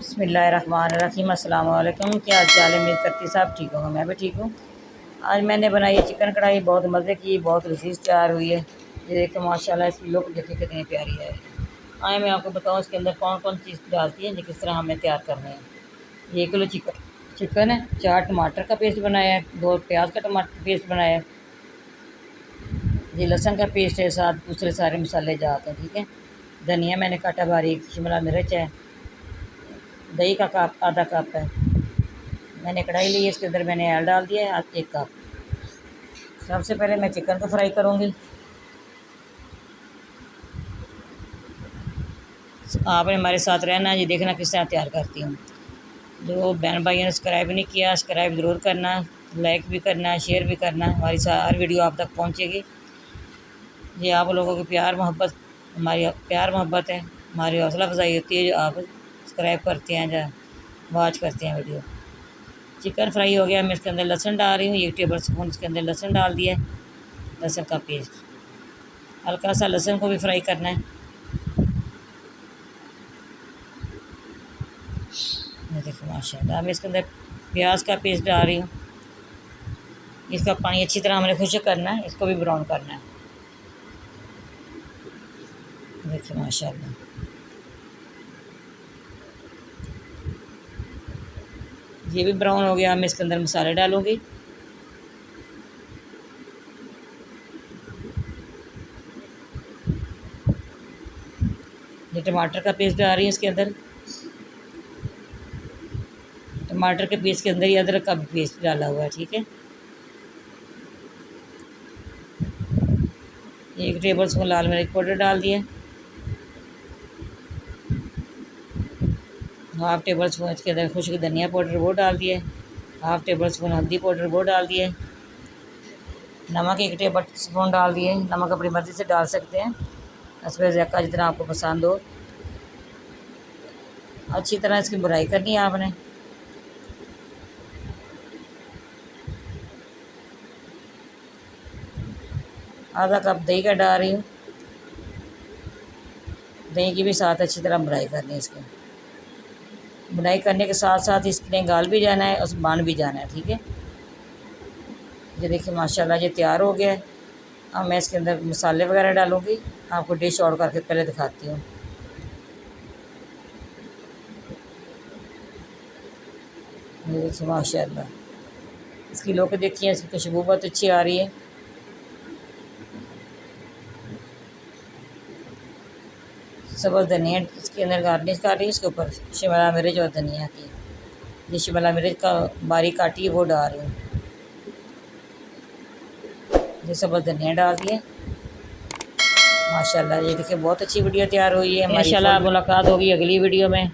बिस्मिल्लाहिर्रहमानिर्रहीम। अस्सलाम वालेकुम। क्या हाल चाल है? उम्मीद करती साहब ठीक होगा, मैं भी ठीक हूँ। आज मैंने बनाई है चिकन कढ़ाई, बहुत मज़े की, बहुत लजीज तैयार हुई है। ये देखो माशाल्लाह, इसकी लुक देखिए कितनी प्यारी है। आए मैं आपको बताऊँ इसके अंदर कौन कौन चीज़ डालती है, किस तरह हमें तैयार करनी है। 1 किलो चिकन है, 4 टमाटर का पेस्ट बनाया है, 2 प्याज का टमाटर पेस्ट बनाया है, ये लहसुन का पेस्ट है, साथ दूसरे सारे मसाले जाते हैं। ठीक है, धनिया मैंने काटा बारीक, शिमला मिर्च है, दही का कप आधा कप है। मैंने कढ़ाई ली है, इसके अंदर मैंने ऑयल डाल दिया है 1 कप। सबसे पहले मैं चिकन को फ्राई करूँगी। आपने हमारे साथ रहना, ये देखना किस तरह तैयार करती हूँ। जो बहन भाइयों ने सब्सक्राइब नहीं किया, सब्सक्राइब ज़रूर करना, लाइक भी करना, शेयर भी करना। हमारी हर वीडियो आप तक पहुँचेगी। ये आप लोगों की प्यार मोहब्बत, हमारी प्यार मोहब्बत है, हमारी हौसला अफजाई होती है जो आप सब्सक्राइब करते हैं या वॉच करते हैं वीडियो। चिकन फ्राई हो गया, मैं इसके अंदर लहसुन डाल रही हूँ, 1 टेबल स्पून इसके अंदर लहसुन डाल दिया है, लहसुन का पेस्ट। हल्का सा लहसुन को भी फ्राई करना है। ये देखो माशाल्लाह, मैं इसके अंदर प्याज का पेस्ट डाल रही हूँ। इसका पानी अच्छी तरह हमने खुश्क करना है, इसको भी ब्राउन करना है। देखिए माशाल्लाह, ये भी ब्राउन हो गया। मैं इसके अंदर मसाले डालूँगी। ये टमाटर का पेस्ट डाल रही हूँ इसके अंदर। टमाटर के पेस्ट के अंदर ही अदरक का भी पेस्ट डाला हुआ है। ठीक है, 1 टेबल स्पून लाल मिर्च पाउडर डाल दिए, 1/2 टेबल स्पून इसके अंदर खुश्क धनिया पाउडर वो डाल दिए, 1/2 टेबल स्पून हल्दी पाउडर वो डाल दिए, नमक 1 टेबल स्पून डाल दिए। नमक अपनी मर्ज़ी से डाल सकते हैं, इसमें ज़ायक़ा जितना आपको पसंद हो। अच्छी तरह इसकी बुराई करनी है आपने। आधा कप दही का डाल रही हूँ, दही की भी साथ अच्छी तरह बुराई करनी है। इसकी बुनाई करने के साथ साथ इसने गाल भी जाना है और बान भी जाना है। ठीक है, ये देखिए माशाल्लाह, ये तैयार हो गया है। अब मैं इसके अंदर मसाले वगैरह डालूँगी, आपको डिश आउट करके पहले दिखाती हूँ। ये देखिए माशाल्लाह, इसकी लुक देखिए, इसकी खुशबू बहुत अच्छी आ रही है। सब्ज़ धनिया इसके अंदर गार्निश कर रही है, इसके ऊपर शिमला मिर्च और धनिया की, ये शिमला मिर्च का बारीक काटी है वो डाल रही हूँ। ये सब्ज़ धनिया डाल दिए। माशाल्लाह, ये देखिए बहुत अच्छी वीडियो तैयार हुई है। इंशाल्लाह मुलाकात होगी अगली वीडियो में।